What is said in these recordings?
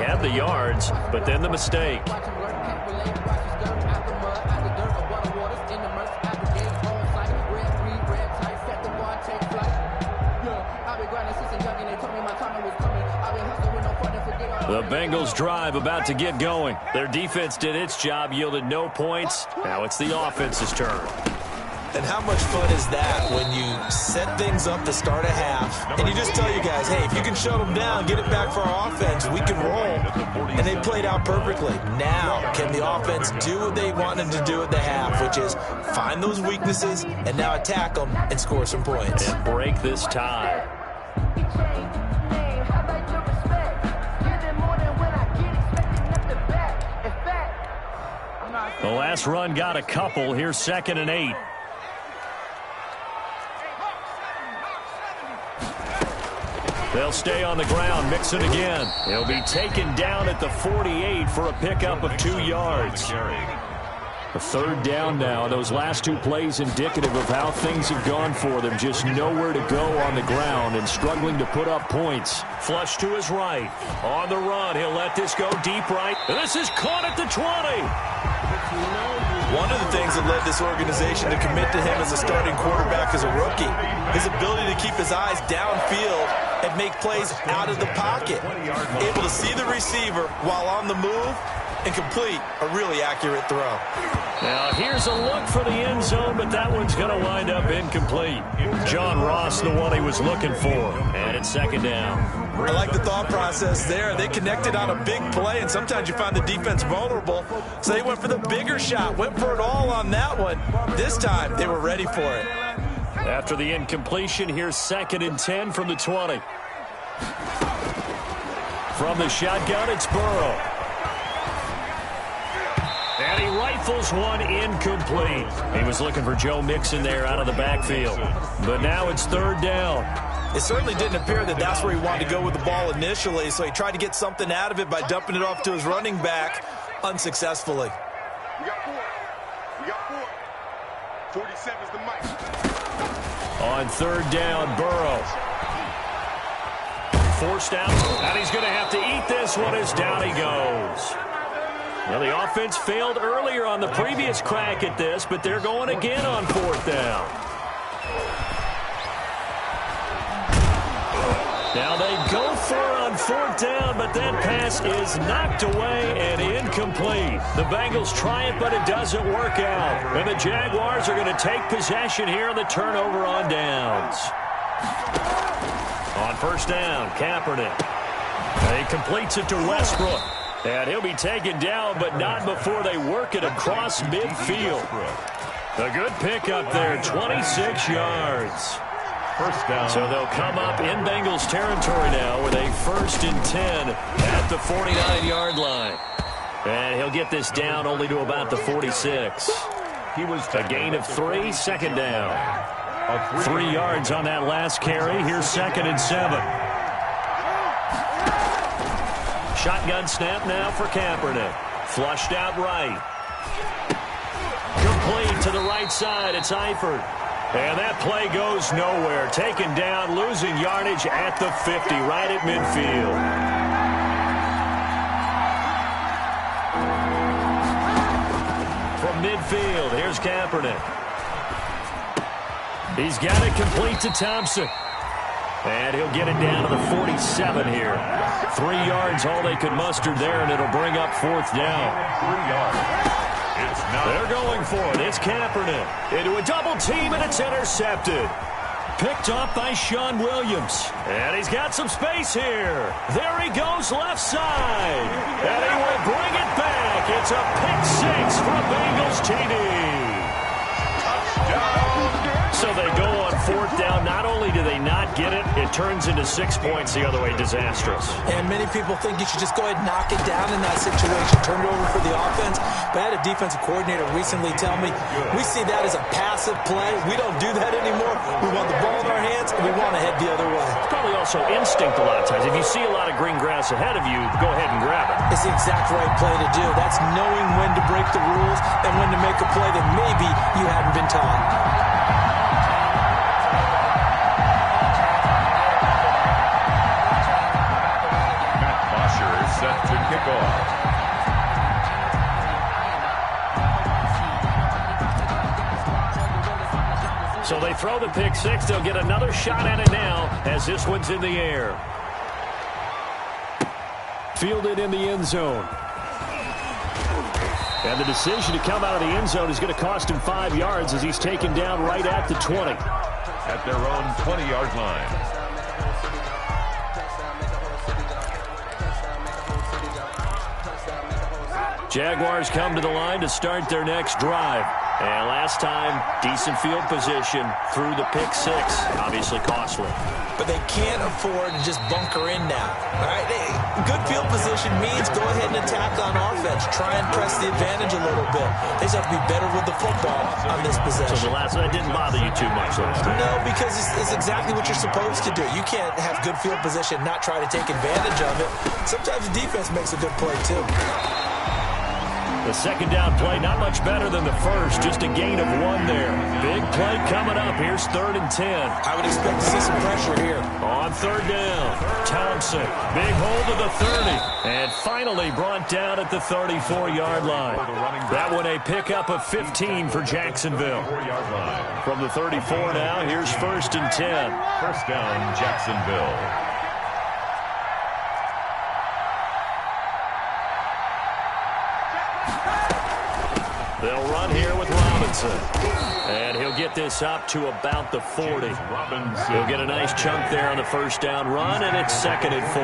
had the yards, but then the mistake. The Bengals drive about to get going. Their defense did its job, yielded no points. Now it's the offense's turn. And how much fun is that when you set things up to start a half, and you just tell you guys, hey, if you can shut them down, get it back for our offense, we can roll. And they played out perfectly. Now, can the offense do what they wanted to do at the half, which is find those weaknesses and now attack them and score some points. And break this tie. The last run got a couple. Here's 2nd and 8. They'll stay on the ground, mix it again. He'll be taken down at the 48 for a pickup of 2 yards. A 3rd down now. Those last 2 plays indicative of how things have gone for them. Just nowhere to go on the ground and struggling to put up points. Flush to his right. On the run, he'll let this go deep right. And this is caught at the 20. One of the things that led this organization to commit to him as a starting quarterback as a rookie, his ability to keep his eyes downfield and make plays out of the pocket. Able to see the receiver while on the move and complete a really accurate throw. Now here's a look for the end zone, but that one's going to wind up incomplete. John Ross, the one he was looking for. And it's 2nd down. I like the thought process there. They connected on a big play, and sometimes you find the defense vulnerable. So they went for the bigger shot, went for it all on that one. This time, they were ready for it. After the incompletion, here's 2nd and 10 from the 20. From the shotgun, it's Burrow. And he rifles one incomplete. He was looking for Joe Mixon there out of the backfield. But now it's 3rd down. It certainly didn't appear that that's where he wanted to go with the ball initially, so he tried to get something out of it by dumping it off to his running back unsuccessfully. We got 4. We got 4. 47's the mic. On 3rd down, Burrow. Forced out, and he's going to have to eat this one as down he goes. Well, the offense failed earlier on the previous crack at this, but they're going again on 4th down. Now they go for it on 4th down, but that pass is knocked away and incomplete. The Bengals try it, but it doesn't work out. And the Jaguars are going to take possession here on the turnover on downs. On 1st down, Kaepernick. He completes it to Westbrook. And he'll be taken down, but not before they work it across midfield. A good pickup there, 26 yards. 1st down. So they'll come up in Bengals territory now with a 1st and 10 at the 49-yard line. And he'll get this down only to about the 46. He was a gain of 3, 2nd down. 3 yards on that last carry. Here's 2nd and 7. Shotgun snap now for Kaepernick. Flushed out right. Complete to the right side. It's Eifert. And that play goes nowhere. Taken down, losing yardage at the 50, right at midfield. From midfield, here's Kaepernick. He's got it complete to Thompson. And he'll get it down to the 47 here. 3 yards, all they could muster there, and it'll bring up 4th down. 3 yards. They're going for it. It's Kaepernick into a double team, and it's intercepted. Picked off by Sean Williams. And he's got some space here. There he goes left side. And he will bring it back. It's a pick 6 for Bengals TD. So they go on 4th down. Not only do they not get it, it turns into 6 points the other way. Disastrous. And many people think you should just go ahead and knock it down in that situation, turn it over for the offense. But I had a defensive coordinator recently tell me, we see that as a passive play. We don't do that anymore. We want the ball in our hands, and we want to head the other way. It's probably also instinct a lot of times. If you see a lot of green grass ahead of you, go ahead and grab it. It's the exact right play to do. That's knowing when to break the rules and when to make a play that maybe you hadn't been taught. set to kick off. So they throw the pick six. They'll get another shot at it now as this one's in the air. Fielded in the end zone. And the decision to come out of the end zone is going to cost him 5 yards as he's taken down right at the 20. At their own 20-yard line. Jaguars come to the line to start their next drive. And last time, decent field position through the pick six. Obviously costly. But they can't afford to just bunker in now. All right, good field position means go ahead and attack on offense. Try and press the advantage a little bit. They just have to be better with the football on this possession. So that didn't bother you too much last time? No, because it's exactly what you're supposed to do. You can't have good field position, not try to take advantage of it. Sometimes the defense makes a good play, too. The second down play, not much better than the first. Just a gain of 1 there. Big play coming up. Here's 3rd and 10. I would expect to see some pressure here. On 3rd down, Thompson. Big hold of the 30. And finally brought down at the 34-yard line. That one a pickup of 15 for Jacksonville. From the 34 now, here's 1st and 10. First down, Jacksonville. They'll run here with Robinson. And he'll get this up to about the 40. He'll get a nice chunk there on the first down run, and it's 2nd and 4.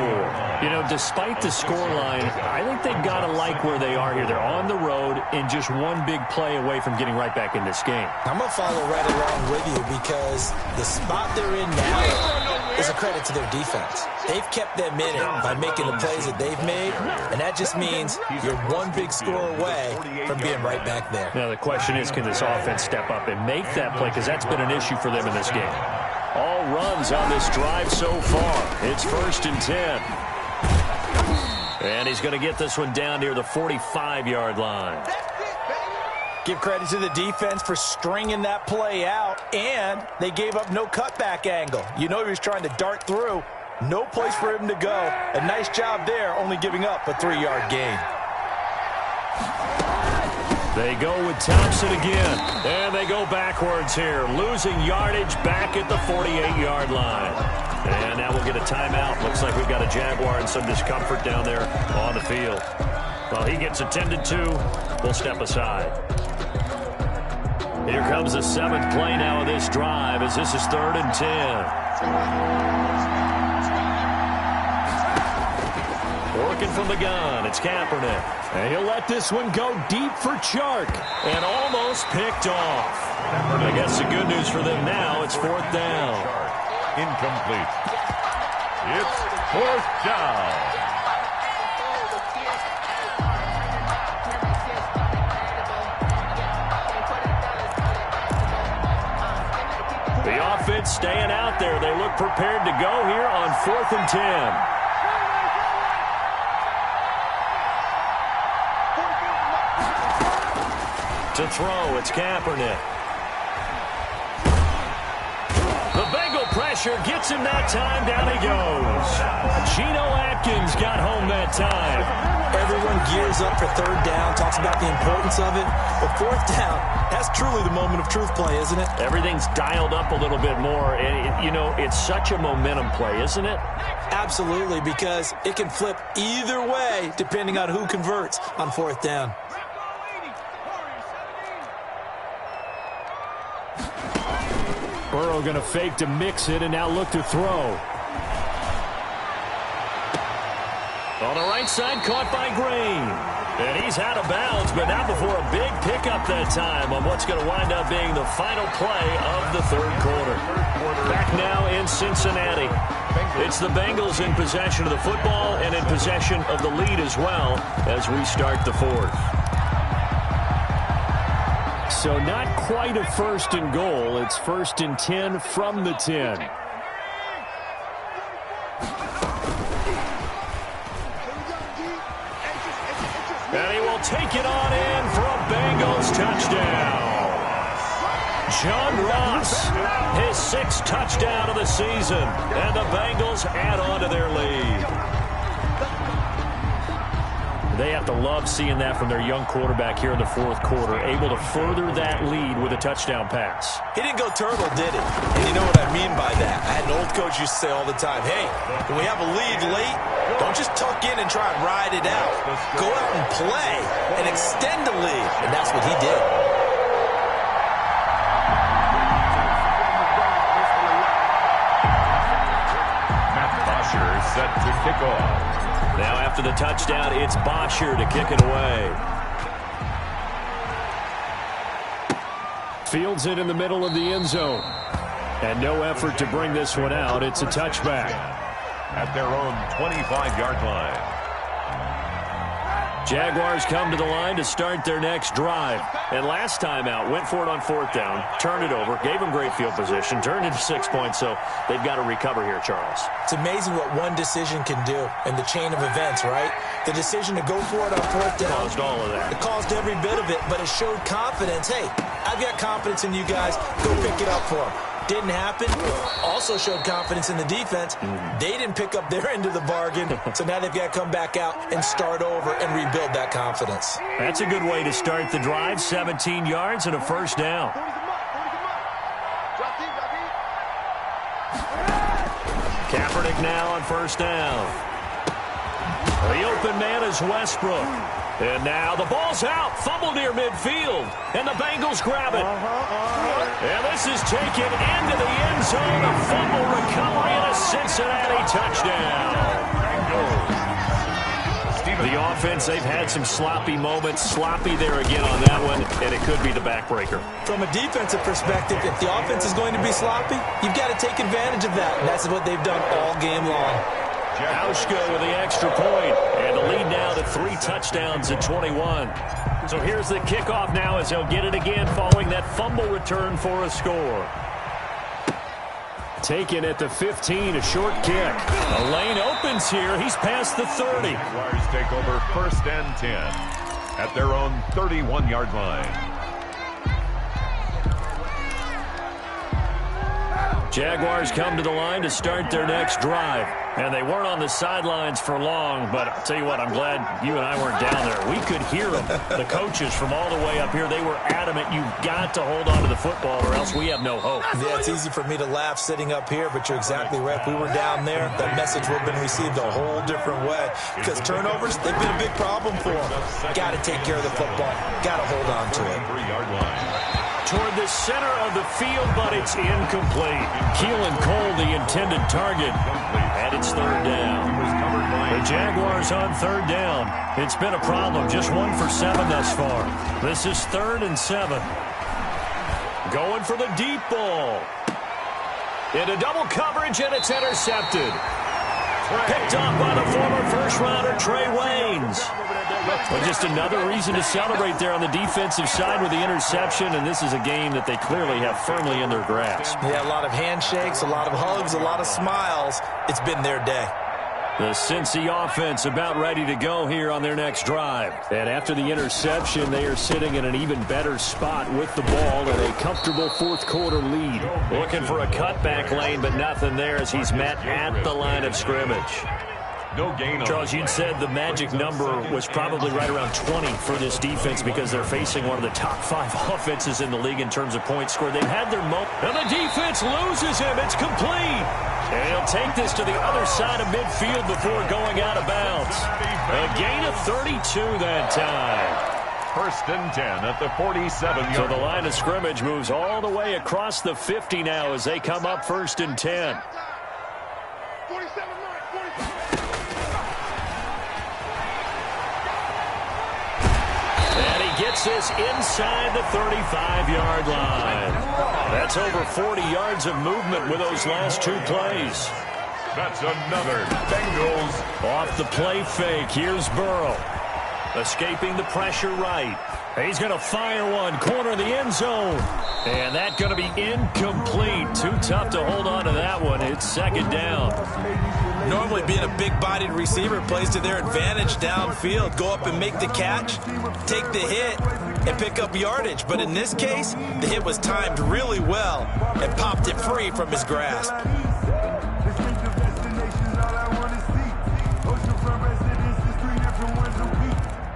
You know, despite the scoreline, I think they've got to like where they are here. They're on the road and just one big play away from getting right back in this game. I'm going to follow right along with you because the spot they're in now is a credit to their defense. They've kept them in it by making the plays that they've made, and that just means you're one big score away from being right back there. Now, the question is, can this offense step up and make that play? Because that's been an issue for them in this game. All runs on this drive so far. It's 1st and 10. And he's going to get this one down near the 45-yard line. Give credit to the defense for stringing that play out, and they gave up no cutback angle. You know he was trying to dart through. No place for him to go. A nice job there, only giving up a 3-yard gain. They go with Thompson again, and they go backwards here, losing yardage back at the 48-yard line. And now we'll get a timeout. Looks like we've got a Jaguar and some discomfort down there on the field. Well, he gets attended to. We'll step aside. Here comes the 7th play now of this drive as this is 3rd and 10. Working from the gun, it's Kaepernick. And he'll let this one go deep for Chark. And almost picked off. I guess the good news for them now, it's 4th down. Incomplete. It's 4th down. The offense staying out there. They look prepared to go here on 4th and 10. To throw, it's Kaepernick. The Bengal pressure gets him that time. Down he goes. Geno Atkins got home that time. Everyone gears up for 3rd down, talks about the importance of it. But 4th down, that's truly the moment of truth play, isn't it? Everything's dialed up a little bit more. And, you know, it's such a momentum play, isn't it? Absolutely, because it can flip either way depending on who converts on 4th down. Burrow going to fake to mix it and now look to throw. On the right side, caught by Green. And he's out of bounds, but not before a big pickup that time on what's going to wind up being the final play of the 3rd quarter. Back now in Cincinnati. It's the Bengals in possession of the football and in possession of the lead as well as we start the 4th. So not quite a 1st and goal. It's 1st and 10 from the 10. And he will take it on in for a Bengals touchdown. John Ross, his 6th touchdown of the season. And the Bengals add on to their lead. They have to love seeing that from their young quarterback here in the fourth quarter, able to further that lead with a touchdown pass. He didn't go turtle, did he? And you know what I mean by that. I had an old coach used to say all the time, hey, when we have a lead late, don't just tuck in and try and ride it out. Go out and play and extend the lead. And that's what he did. Set to kick off. Now after the touchdown, it's Bosher to kick it away. Fields it in the middle of the end zone. And no effort to bring this one out. It's a touchback. At their own 25-yard line. Jaguars come to the line to start their next drive. And last time out, went for it on fourth down, turned it over, gave them great field position, turned into 6 points, so they've got to recover here, Charles. It's amazing what one decision can do in the chain of events, right? The decision to go for it on fourth down. Caused all of that. It caused every bit of it, but it showed confidence. Hey, I've got confidence in you guys. Go pick it up for them. Didn't happen. Also showed confidence in the defense. They didn't pick up their end of the bargain, so now they've got to come back out and start over and rebuild that confidence. That's a good way to start the drive. 17 yards and a first down. Kaepernick now on first down. The open man is Westbrook. And now the ball's out. Fumble near midfield. And the Bengals grab it. And this is taken into the end zone. A fumble recovery and a Cincinnati touchdown. The offense, they've had some sloppy moments. Sloppy there again on that one. And it could be the backbreaker. From a defensive perspective, if the offense is going to be sloppy, you've got to take advantage of that. And that's what they've done all game long. Hauschka with the extra point, and the lead now to 3 touchdowns at 21. So here's the kickoff now as they'll get it again following that fumble return for a score. Taken at the 15, a short kick. The lane opens here. He's past the 30. Jaguars take over 1st and 10 at their own 31-yard line. Jaguars come to the line to start their next drive. And they weren't on the sidelines for long, but I'll tell you what, I'm glad you and I weren't down there. We could hear them, the coaches from all the way up here. They were adamant, you've got to hold on to the football or else we have no hope. Yeah, it's easy for me to laugh sitting up here, but you're exactly right. If we were down there, that message would have been received a whole different way. Because turnovers, they've been a big problem for them. Got to take care of the football. Got to hold on to it. 3-yard line. Toward the center of the field, but it's incomplete. Keelan Cole, the intended target, and it's third down. The Jaguars on third down. It's been a problem, just 1 for 7 thus far. This is 3rd and 7. Going for the deep ball. Into double coverage, and it's intercepted. Picked up by the former first-rounder Trey Waynes. But just another reason to celebrate there on the defensive side with the interception, and this is a game that they clearly have firmly in their grasp. Yeah, a lot of handshakes, a lot of hugs, a lot of smiles. It's been their day. The Cincy offense about ready to go here on their next drive. And after the interception, they are sitting in an even better spot with the ball and a comfortable fourth-quarter lead. Looking for a cutback lane, but nothing there as he's met at the line of scrimmage. No gain. Charles, you'd said the magic number was probably right around 20 for this defense because they're facing one of the top 5 offenses in the league in terms of points scored. They've had their moment. And the defense loses him. It's complete. And he'll take this to the other side of midfield before going out of bounds. A gain of 32 that time. 1st and 10 at the 47-yard. So the line of scrimmage moves all the way across the 50 now as they come up 1st and 10. 47. Gets this inside the 35-yard line. That's over 40 yards of movement with those last 2 plays. That's another Bengals. Off the play fake, here's Burrow. Escaping the pressure right. He's going to fire one, corner of the end zone. And that's going to be incomplete. Too tough to hold on to that one. It's 2nd down. Normally being a big-bodied receiver plays to their advantage downfield. Go up and make the catch, take the hit, and pick up yardage. But in this case, the hit was timed really well and popped it free from his grasp.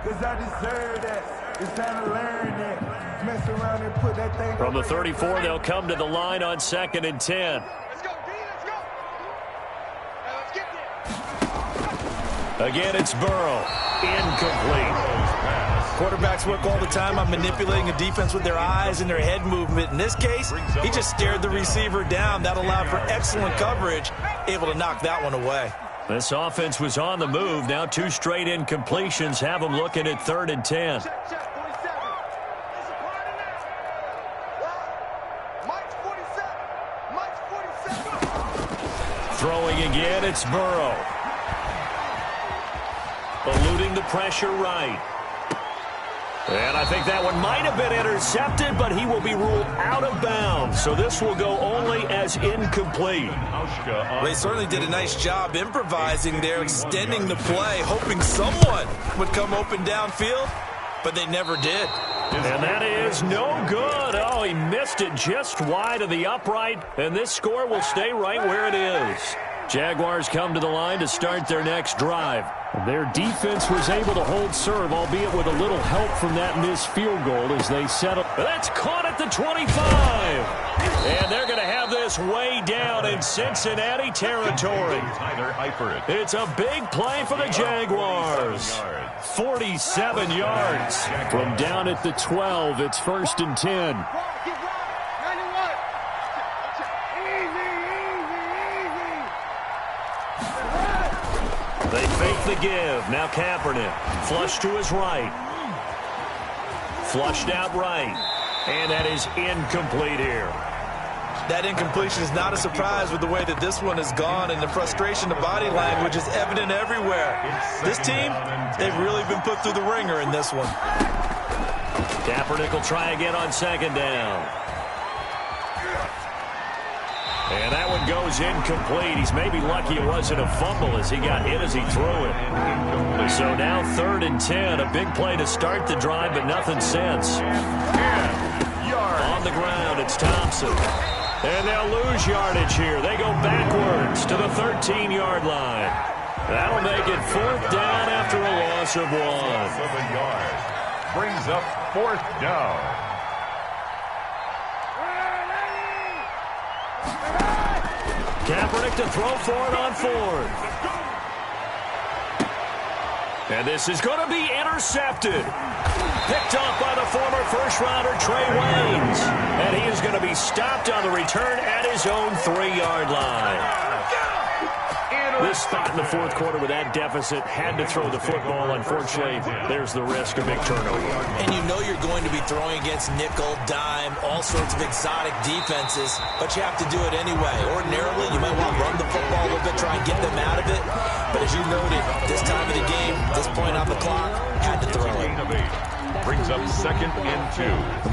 'cause I deserve that. It's time to learn that. Mess around and put that thing From the 34, they'll come to the line on 2nd and 10. Let's go, D, let's go. Now let's get there. Again, it's Burrow. Incomplete. Quarterbacks work all the time on manipulating a defense with their eyes and their head movement. In this case, he just stared the receiver down. That allowed for excellent coverage, able to knock that one away. This offense was on the move. Now 2 straight incompletions have them looking at 3rd and 10. Check, 47. It's a party now. Mike's 47. Mike's 47. Throwing again, it's Burrow. Eluding the pressure right. And I think that one might have been intercepted, but he will be ruled out of bounds. So this will go only as incomplete. They certainly did a nice job improvising there, extending the play, hoping someone would come open downfield, but they never did. And that is no good. Oh, he missed it just wide of the upright, and this score will stay right where it is. Jaguars come to the line to start their next drive. Their defense was able to hold serve, albeit with a little help from that missed field goal as they settle. That's caught at the 25. And they're going to have this way down in Cincinnati territory. It's a big play for the Jaguars. 47 yards. From down at the 12, it's 1st and 10. They fake the give. Now Kaepernick. Flush to his right. Flushed out right. And that is incomplete here. That incompletion is not a surprise with the way that this one has gone, and the frustration, the body language is evident everywhere. This team, they've really been put through the ringer in this one. Kaepernick will try again on 2nd down. And that one goes incomplete. He's maybe lucky it wasn't a fumble as he got hit as he threw it. So now 3rd and 10. A big play to start the drive, but nothing since. On the ground, it's Thompson. And they'll lose yardage here. They go backwards to the 13-yard line. That'll make it 4th down after a loss of 1. Brings up 4th down. Kaepernick to throw for it on 4th. And this is going to be intercepted. Picked off by the former first-rounder Trey Waynes. And he is going to be stopped on the return at his own 3-yard line. This spot in the 4th quarter with that deficit had to throw the football. Unfortunately, there's the risk of big turnover. And you know you're going to be throwing against nickel, dime, all sorts of exotic defenses, but you have to do it anyway. Ordinarily, you might want to run the football a little bit, try and get them out of it. But as you noted, this time of the game, this point on the clock, had to throw it. Brings up 2nd and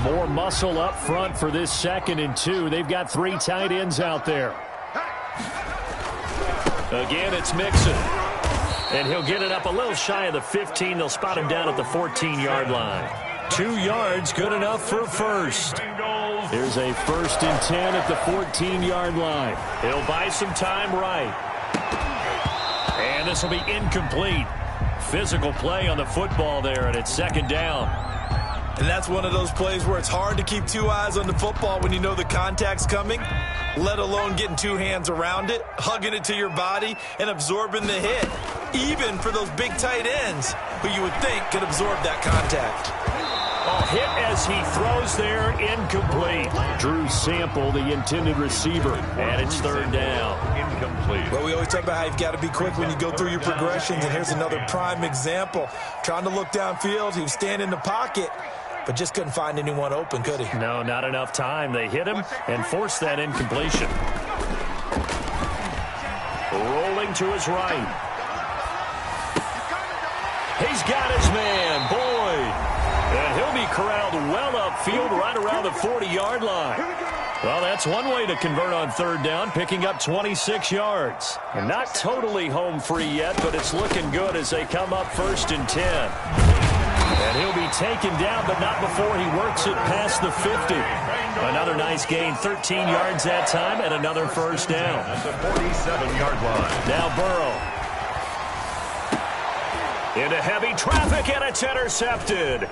2. More muscle up front for this 2nd and 2. They've got 3 tight ends out there. Again, it's Mixon. And he'll get it up a little shy of the 15. They'll spot him down at the 14-yard line. 2 yards, good enough for a first. Here's a 1st and 10 at the 14-yard line. He'll buy some time right. And this will be incomplete. Physical play on the football there, and it's 2nd down. And that's one of those plays where it's hard to keep 2 eyes on the football when you know the contact's coming, let alone getting 2 hands around it, hugging it to your body, and absorbing the hit, even for those big tight ends who you would think could absorb that contact. A hit as he throws there, incomplete. Drew Sample, the intended receiver, and it's 3rd down. Incomplete. Well, we always talk about how you've got to be quick when you go through your progressions, and here's another prime example. Trying to look downfield, he was standing in the pocket, but just couldn't find anyone open, could he? No, not enough time. They hit him and forced that incompletion. Rolling to his right. He's got his man, Boyd. And he'll be corralled well upfield right around the 40-yard line. Well, that's one way to convert on 3rd down, picking up 26 yards. And not totally home free yet, but it's looking good as they come up 1st and 10. And he'll be taken down, but not before he works it past the 50. Another nice gain, 13 yards that time, and another 1st down. At the 47-yard line. Now Burrow. Into heavy traffic, and it's intercepted.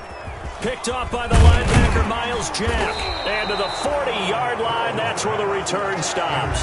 Picked off by the linebacker, Miles Jack. And to the 40-yard line, that's where the return stops.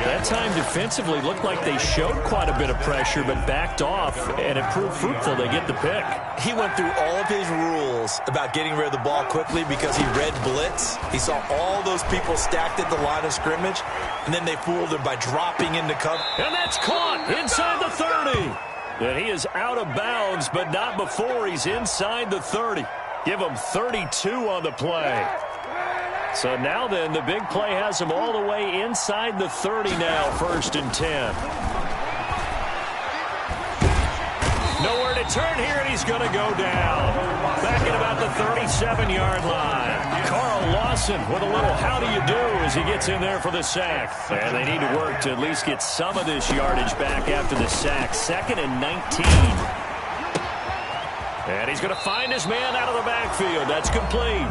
That time defensively looked like they showed quite a bit of pressure, but backed off, and it proved fruitful. They get the pick. He went through all of his rules about getting rid of the ball quickly because he read blitz. He saw all those people stacked at the line of scrimmage, and then they fooled him by dropping into cover. And that's caught inside the 30. And he is out of bounds, but not before he's inside the 30. Give him 32 on the play. So now then, the big play has him all the way inside the 30 now, 1st and 10. Nowhere to turn here, and he's going to go down. Back at about the 37-yard line. Carl Lawson with a little how do you do as he gets in there for the sack. And they need to work to at least get some of this yardage back after the sack. 2nd and 19. And he's going to find his man out of the backfield. That's complete.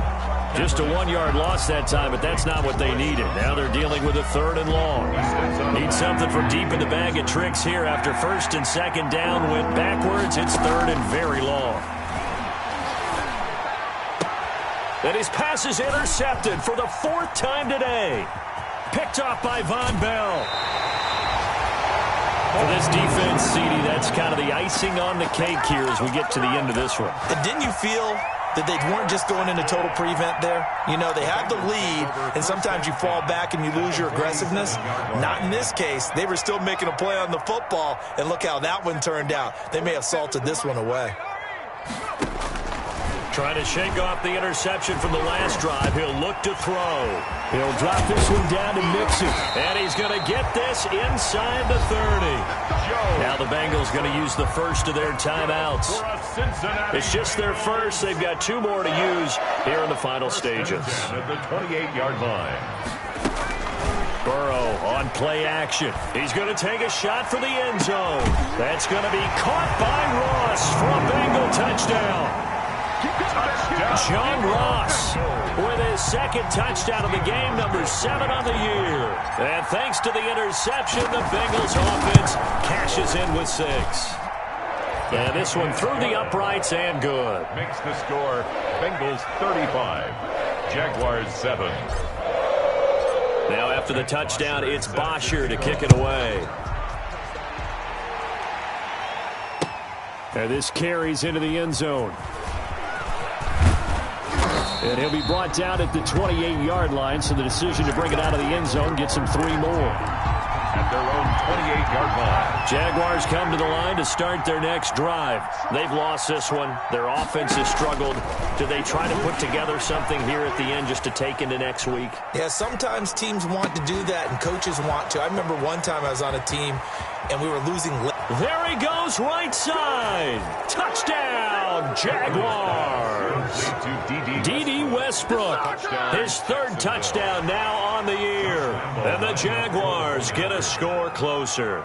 Just a 1-yard loss that time, but that's not what they needed. Now they're dealing with a 3rd and long. Need something from deep in the bag of tricks here after 1st and 2nd down. Went backwards. It's 3rd and very long. And his pass is intercepted for the 4th time today. Picked off by Von Bell. For this defense, CD, that's kind of the icing on the cake here as we get to the end of this one. And didn't you feel that they weren't just going into total prevent there? You know, they had the lead, and sometimes you fall back and you lose your aggressiveness. Not in this case. They were still making a play on the football, and look how that one turned out. They may have salted this one away. Trying to shake off the interception from the last drive. He'll look to throw. He'll drop this one down to Mixon. And he's going to get this inside the 30. Now the Bengals going to use the first of their timeouts. It's just their first. They've got 2 more to use here in the final stages. At the 28-yard line. Burrow on play action. He's going to take a shot for the end zone. That's going to be caught by Ross for a Bengal touchdown. John Ross with his 2nd touchdown of the game, number 7 on the year. And thanks to the interception, the Bengals offense cashes in with 6. And this one through the uprights and good. Makes the score Bengals 35, Jaguars 7. Now after the touchdown, it's Bosher to kick it away. And this carries into the end zone. And he'll be brought down at the 28-yard line, so the decision to bring it out of the end zone gets him 3 more. At their own 28-yard line. Jaguars come to the line to start their next drive. They've lost this one. Their offense has struggled. Do they try to put together something here at the end just to take into next week? Yeah, sometimes teams want to do that, and coaches want to. I remember one time I was on a team, and we were losing. There he goes, right side. Touchdown, Jaguars. D.D. Westbrook, his 3rd touchdown now on the year. And the Jaguars get a score closer.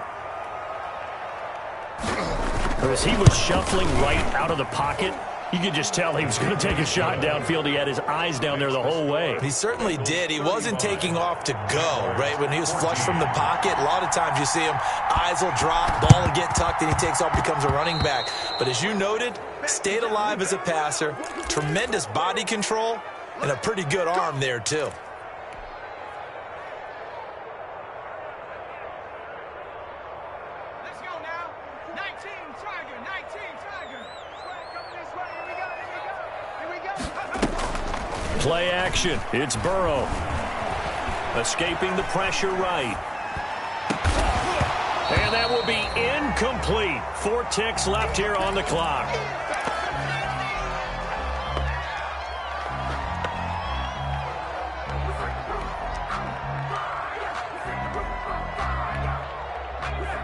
As he was shuffling right out of the pocket, you could just tell he was going to take a shot downfield. He had his eyes down there the whole way. He certainly did. He wasn't taking off to go, right? When he was flush from the pocket, a lot of times you see him, eyes will drop, ball will get tucked, and he takes off, becomes a running back. But as you noted, stayed alive as a passer, tremendous body control, and a pretty good arm there, too. Let's go now. 19 Tiger, 19 Tiger. Swag coming this way. Here we go. Here we go. Play action. It's Burrow. Escaping the pressure right. And that will be incomplete. 4 ticks left here on the clock.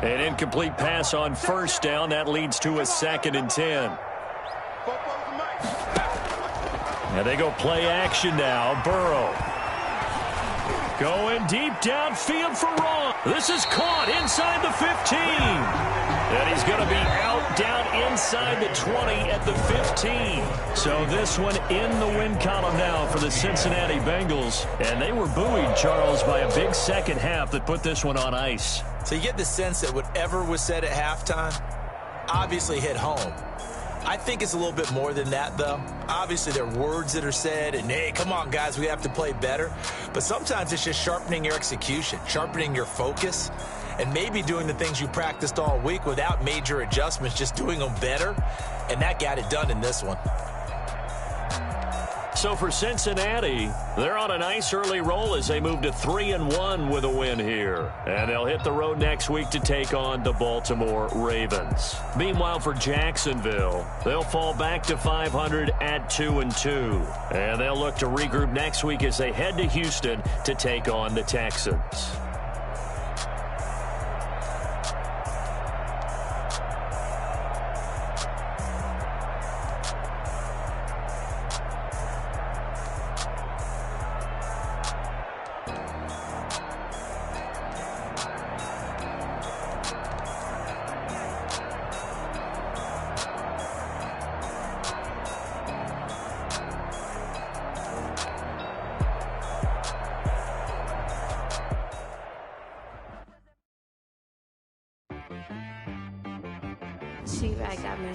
An incomplete pass on 1st down. That leads to a 2nd and 10. And they go play action now. Burrow. Going deep downfield for Ross. This is caught inside the 15. And he's going to be out down inside the 20 at the 15. So this one in the win column now for the Cincinnati Bengals. And they were buoyed, Charles, by a big second half that put this one on ice. So you get the sense that whatever was said at halftime, obviously hit home. I think it's a little bit more than that, though. Obviously, there are words that are said, and, hey, come on, guys, we have to play better. But sometimes it's just sharpening your execution, sharpening your focus, and maybe doing the things you practiced all week without major adjustments, just doing them better. And that got it done in this one. So for Cincinnati, they're on a nice early roll as they move to 3-1 with a win here. And they'll hit the road next week to take on the Baltimore Ravens. Meanwhile, for Jacksonville, they'll fall back to 500 at 2-2. And they'll look to regroup next week as they head to Houston to take on the Texans. T-Rag got me.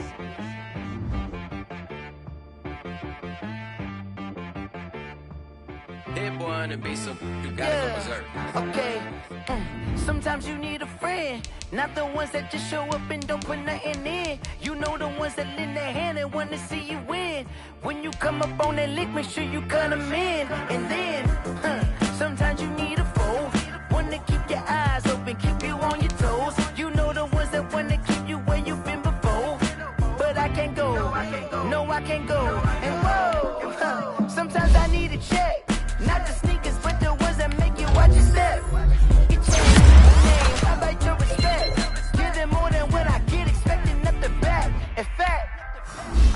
Hit boy on the beat, so you gotta go berserk. Okay. Sometimes you need a friend, not the ones that just show up and don't put nothing in. You know the ones that lend their hand and want to see you win. When you come up on that lick, make sure you cut them in. And then, sometimes you need a foe, one to keep your eyes open, keep you on your toes. You know the ones that want to keep you where you've been before. But I can't go, no I can't go. And whoa, sometimes I need a check. Not the sneakers, but the ones that make you watch your step. Get changed name, I like your respect. Give them more than what I get, expecting nothing back. In fact,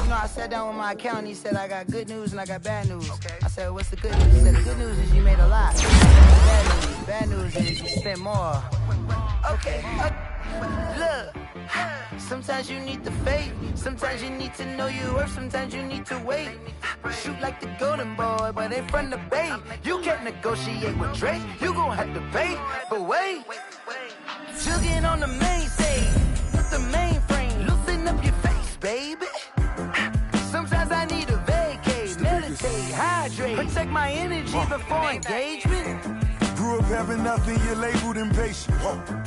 you know, I sat down with my accountant, he said I got good news and I got bad news. I said, what's the good news? He said, the good news is you made a lot. Bad news is you spent more. Okay, look. Sometimes you need the faith, sometimes you need to know your worth, sometimes you need to wait. Shoot like the golden boy, but ain't from the bay. You can't negotiate with Drake, you gon' have to pay. But wait, jugging on the main stage, with the mainframe, loosen up your face, baby. Sometimes I need a vacate, meditate, hydrate, protect my energy before engagement. Grew up having nothing, you're labeled impatient.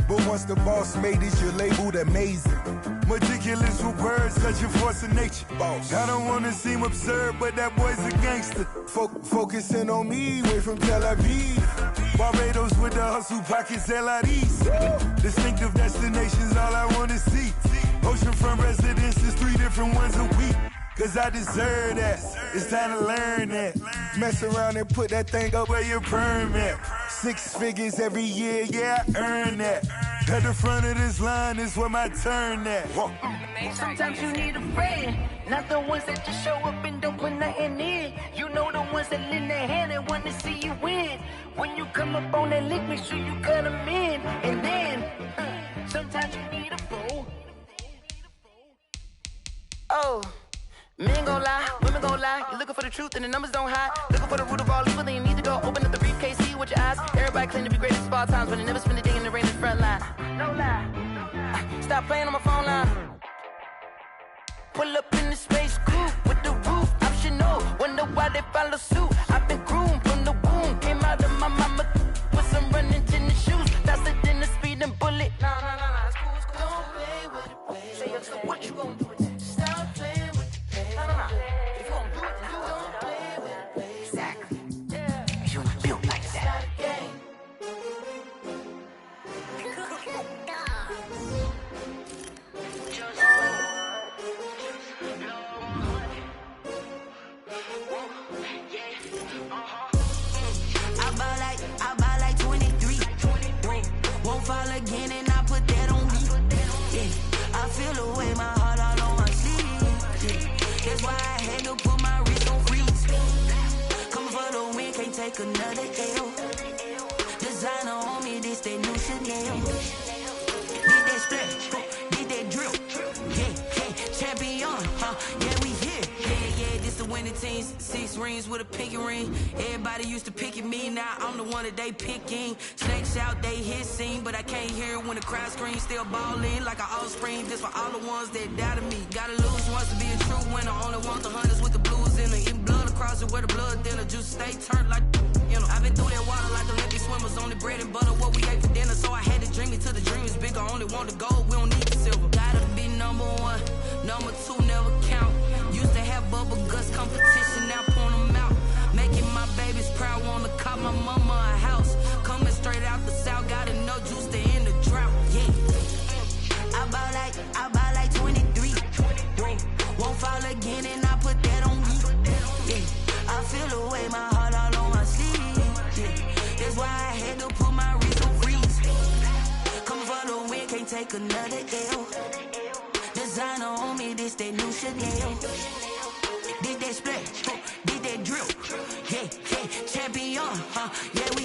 But once the boss made it, you're labeled amazing. Meticulous with words, such a force of nature. I don't wanna seem absurd, but that boy's a gangster. Focusing on me, way from Tel Aviv. Barbados with the hustle pockets, LIDs. Distinctive destinations, all I wanna see. Oceanfront residences, 3 different ones a week. Cause I deserve that, it's time to learn that. Mess around and put that thing up where your permit. 6 figures every year, yeah, I earn that. At the front of this line is where my turn at. Sometimes you need a friend, not the ones that just show up and don't put nothing in. You know the ones that lend their hand and want to see you win. When you come up on that lick, make sure you cut them in. And then, sometimes you need a fool. Oh. Men gon' lie, women gon' lie. You're looking for the truth and the numbers don't hide. Looking for the root of all evil, then you need to go open up the briefcase, see with your eyes. Everybody claim to be greatest of all times, but they never spend a day in the rain in the front line. No lie. Stop playing on my phone line. Pull up in the space coupe with the roof optional. Wonder why they follow suit. I've been groomed from the womb. Came out of my mama with some running tennis shoes. Faster than the speeding bullet. Nah, it's cool, it's cool. Don't play with it, play. Say so what you gon' do with it? Stop playing with it. If you gon' do it, then don't play with it, play. Exactly. Yeah. You built like that. I buy like 23. Won't fall again and I put that on me. Yeah. I feel the way my heart all on my sleeve. That's why I had to put my wrist on freeze. Coming for the win, can't take another L. Designer on me, this that new Chanel. Did that splash, did that drill. Yeah, champion, yeah, we here. Yeah, this the winning team. 6 rings with a pinky ring. Everybody used to pick at me, now I'm the one that they picking. Snakes out, they hit scene, but I can't hear it when the crowd screams. Still ballin' like an offspring. This for all the ones that doubted me. Gotta lose once to be a true winner. Only want the hunters with the blues in it. Eating blood across it where the blood thinner. Juice stay turned like, you know. I've been through that water like Olympic swimmers. Only bread and butter, what we ate for dinner. So I had to dream it till the dream is bigger. Only want the gold, we don't need the silver. Gotta be number 1, number 2 never count. Used to have bubble guts competition, now point them out. Making my babies proud, wanna call my mama a house. Coming straight out the south, gotta know juice to end the drought. Yeah, I bought like 23. Won't fall again, and I put that on me. Yeah, I feel the way, my heart all on my sleeve. Yeah, that's why I had to put my wrist on freeze. Coming for the win, can't take another L. Designer on me, this that new Chanel. Did that split, did that drill. Yeah, champion, yeah, we